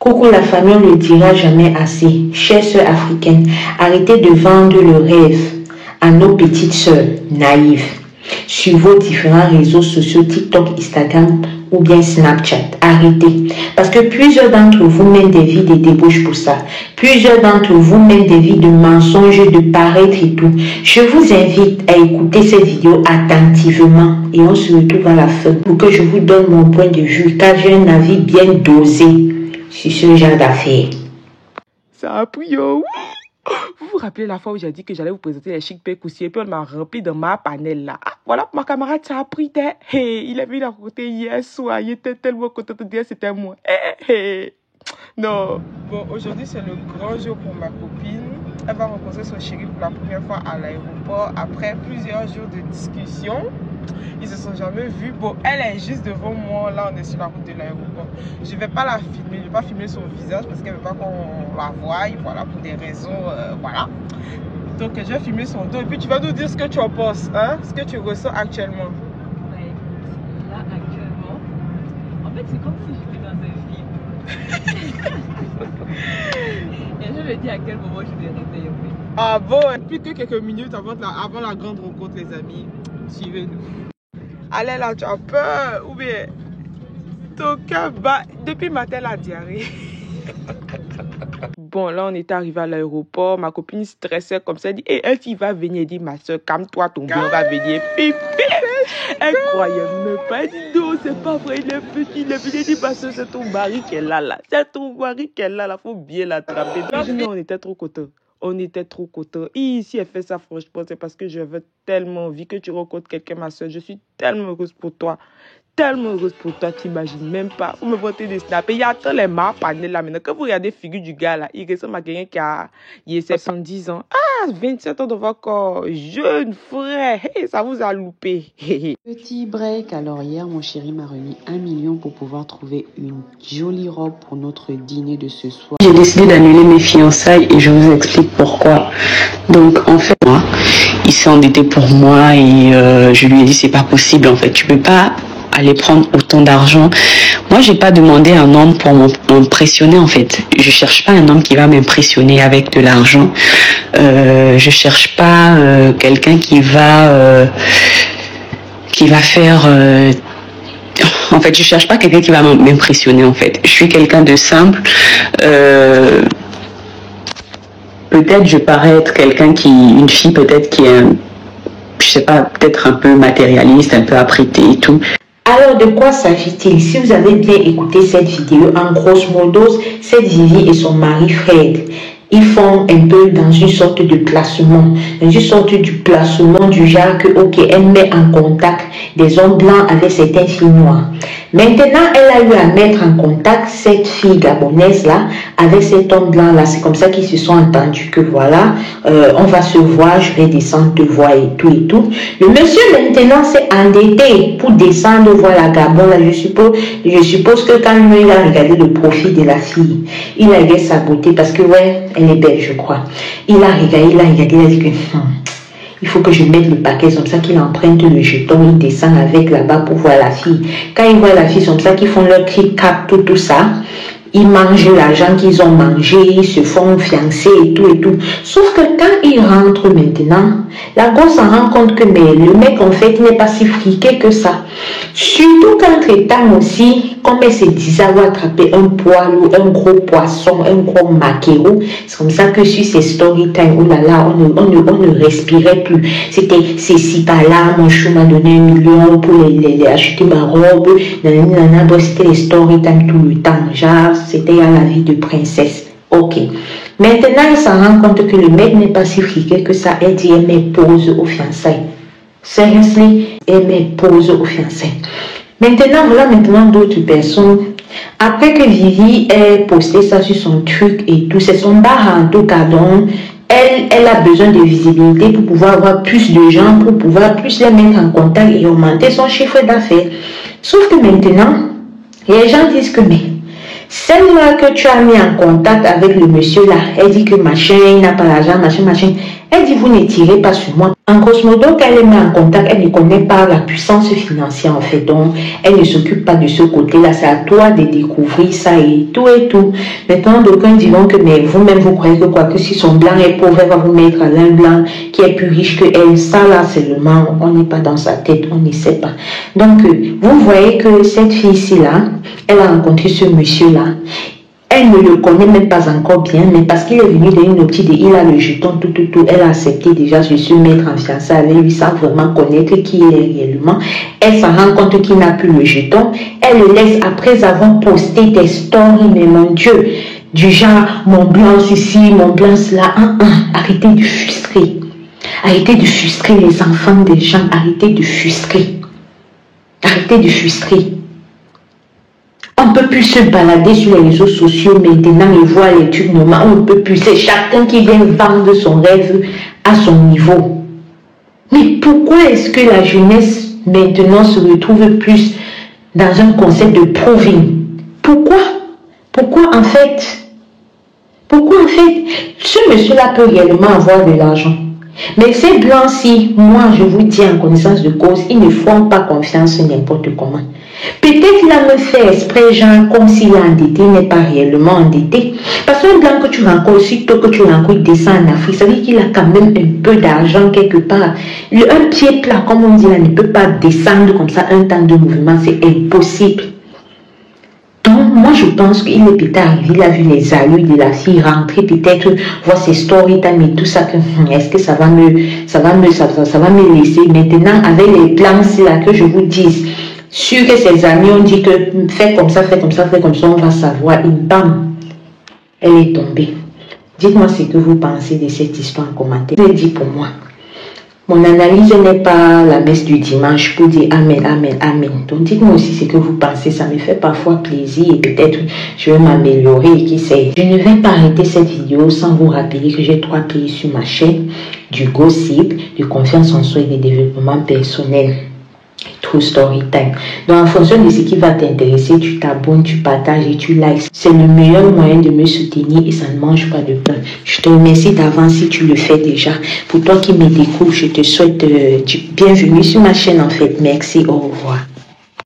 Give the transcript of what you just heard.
Coucou la famille, on ne le dira jamais assez. Chères sœurs africaines, arrêtez de vendre le rêve à nos petites sœurs naïves sur vos différents réseaux sociaux, TikTok, Instagram ou bien Snapchat. Arrêtez. Parce que plusieurs d'entre vous mènent des vies de débauche pour ça. Plusieurs d'entre vous mènent des vies de mensonges, de paraître et tout. Je vous invite à écouter cette vidéo attentivement et on se retrouve à la fin pour que je vous donne mon point de vue car j'ai un avis bien dosé sur ce genre d'affaires. Ça a pris, yo. Vous vous rappelez la fois où j'ai dit que j'allais vous présenter les chic pécoussiers, puis on m'a rempli dans ma panel là. Ah, voilà, ma camarade, ça a pris. Hey, il est venu à côté hier soir, il était tellement content de dire c'était moi. Hey. Non. Bon, aujourd'hui c'est le grand jour pour ma copine. Elle va rencontrer son chéri pour la première fois à l'aéroport après plusieurs jours de discussion. Ils se sont jamais vus. Bon, elle est juste devant moi. Là, on est sur la route de l'aéroport. Je vais pas la filmer. Je vais pas filmer son visage parce qu'elle veut pas qu'on la voie. Voilà, pour des raisons. Voilà. Donc, je vais filmer son dos. Et puis, tu vas nous dire ce que tu en penses. Hein? Ce que tu ressens actuellement. Ouais, là, actuellement, en fait, c'est comme si j'étais dans un film. Et je me dis à quel moment je vais réveiller. Ah bon? Plus que quelques minutes avant la grande rencontre, les amis. Suivez-nous. Allez là, tu as peur ou bien ton cœur bat depuis matin la diarrhée. Bon, là on est arrivé à l'aéroport, ma copine stressait comme ça, elle dit hey, elle tu vas venir, elle dit ma soeur, calme-toi, ton bien va venir. Pipi. Elle croyait même pas, elle dit non, c'est pas vrai, il est venu, elle dit ma soeur, c'est ton mari qui est là, c'est ton mari qui est là, faut bien l'attraper. Non, on était trop contents. On était trop contents. Et si elle fait ça, franchement, c'est parce que je veux tellement envie que tu rencontres quelqu'un, ma soeur. Je suis tellement heureuse pour toi. Tellement heureuse pour toi, t'imagines même pas. Vous me votez des snaps. Et il y a tant les marres panels là maintenant. Quand vous regardez la figure du gars là, il ressemble à quelqu'un qui a 70 ans. Ah, 27 ans de votre corps. Jeune frère. Hey, ça vous a loupé. Petit break. Alors hier, mon chéri m'a remis 1 million pour pouvoir trouver une jolie robe pour notre dîner de ce soir. J'ai décidé d'annuler mes fiançailles et je vous explique pourquoi. Donc en fait, moi, il s'est endetté pour moi et je lui ai dit c'est pas possible en fait. Tu peux pas aller prendre autant d'argent. Moi, j'ai pas demandé un homme pour m'impressionner en fait. Je cherche pas un homme qui va m'impressionner avec de l'argent. Je cherche pas quelqu'un qui va faire. En fait, je cherche pas quelqu'un qui va m'impressionner en fait. Je suis quelqu'un de simple. Peut-être je parais être une fille peut-être qui est, je sais pas, peut-être un peu matérialiste, un peu apprêtée et tout. Alors, de quoi s'agit-il? Si vous avez bien écouté cette vidéo, en grosso modo, c'est Vivi et son mari Fred. Ils font un peu dans une sorte de placement, du genre que, ok, elle met en contact des hommes blancs avec certaines filles noires. Maintenant, elle a eu à mettre en contact cette fille gabonaise là avec cet homme blanc là. C'est comme ça qu'ils se sont entendus que voilà, on va se voir, je vais descendre te voir et tout et tout. Le monsieur maintenant s'est endetté pour descendre voir la Gabon là. Je suppose que quand lui il a regardé le profil de la fille, il a regardé sa beauté parce que ouais, elle est belle je crois. Il a regardé, il a dit que il faut que je mette le paquet, c'est comme ça qu'il emprunte le jeton, il descend avec là-bas pour voir la fille. Quand ils voient la fille, c'est comme ça qu'ils font leur clic, cap, tout ça. Ils mangent l'argent qu'ils ont mangé, ils se font fiancer et tout et tout. Sauf que quand ils rentrent maintenant, la gosse s'en rend compte que mais le mec en fait n'est pas si friqué que ça. Surtout qu'entre-temps aussi, comme elle se disait avoir attrapé un poil ou un gros poisson, un gros maquereau, c'est comme ça que sur ces story time, oh là là, on ne respirait plus. C'était ceci par là, mon chou m'a donné 1 million pour les acheter ma robe, c'était les story time tout le temps, genre c'était à la vie de princesse. Ok. Maintenant, il s'en rend compte que le mec n'est pas si friqué que ça. Elle dit, elle met pause aux fiançailles. Seriously, elle met pause aux fiançailles. Maintenant, voilà d'autres personnes. Après que Vivi ait posté ça sur son truc et tout, c'est son bar en tout cas. Donc, elle a besoin de visibilité pour pouvoir avoir plus de gens, pour pouvoir plus les mettre en contact et augmenter son chiffre d'affaires. Sauf que maintenant, les gens disent que mais celle-là que tu as mis en contact avec le monsieur là, elle dit que machin, il n'a pas l'argent, machin. Elle dit, vous ne tirez pas sur moi. En grosso modo, quand elle est mise en contact, elle ne connaît pas la puissance financière en fait. Donc, elle ne s'occupe pas de ce côté-là. C'est à toi de découvrir ça et tout et tout. Maintenant, d'aucuns diront que, mais vous-même, vous croyez que quoi, que si son blanc est pauvre, elle va vous mettre à l'un blanc qui est plus riche que elle. Ça là, seulement, on n'est pas dans sa tête, on ne sait pas. Donc, vous voyez que cette fille-ci là, elle a rencontré ce monsieur-là. Elle ne le connaît même pas encore bien, mais parce qu'il est venu dans une optique de il a le jeton, tout, elle a accepté déjà de se mettre en fiançailles avec lui sans vraiment connaître qui il est réellement. Elle s'en rend compte qu'il n'a plus le jeton. Elle le laisse après avoir posté des stories, mais mon Dieu, du genre, mon blanc ici, mon blanc cela. Arrêtez de frustrer. Arrêtez de frustrer les enfants des gens. Arrêtez de frustrer. Arrêtez de frustrer. On ne peut plus se balader sur les réseaux sociaux maintenant et voir les trucs normaux. On ne peut plus. C'est chacun qui vient vendre son rêve à son niveau. Mais pourquoi est-ce que la jeunesse maintenant se retrouve plus dans un concept de proving? Pourquoi? Pourquoi en fait? Ce monsieur-là peut réellement avoir de l'argent. Mais ces blancs-ci, moi je vous dis en connaissance de cause, ils ne font pas confiance n'importe comment. Peut-être qu'il a me fait exprès, genre comme s'il est endetté, il n'est pas réellement endetté. Parce qu'un blanc que tu rencontres, aussitôt que tu rencontres, il descend en Afrique, ça veut dire qu'il a quand même un peu d'argent quelque part. Un pied plat, comme on dit là, ne peut pas descendre comme ça un temps de mouvement, c'est impossible. Donc, moi, je pense qu'il est peut-être arrivé, il a vu les allures de la fille rentrer, peut-être voir ses stories, mais tout ça, est-ce que ça va me laisser maintenant avec les plans là que je vous dise. Sûr que ses amis ont dit que fais comme ça, on va savoir. Et bam, elle est tombée. Dites-moi ce que vous pensez de cette histoire en commentaire. Je dis pour moi. Mon analyse n'est pas la messe du dimanche pour dire amen, amen, amen. Donc dites-moi aussi ce que vous pensez. Ça me fait parfois plaisir et peut-être je vais m'améliorer et qui sait. Je ne vais pas arrêter cette vidéo sans vous rappeler que j'ai 3 pays sur ma chaîne. Du gossip, de confiance en soi et de développement personnel. True Story Time. Donc en fonction de ce qui va t'intéresser, tu t'abonnes, tu partages et tu likes. C'est le meilleur moyen de me soutenir et ça ne mange pas de pain. Je te remercie d'avance si tu le fais déjà. Pour toi qui me découvres, je te souhaite bienvenue sur ma chaîne en fait. Merci, au revoir.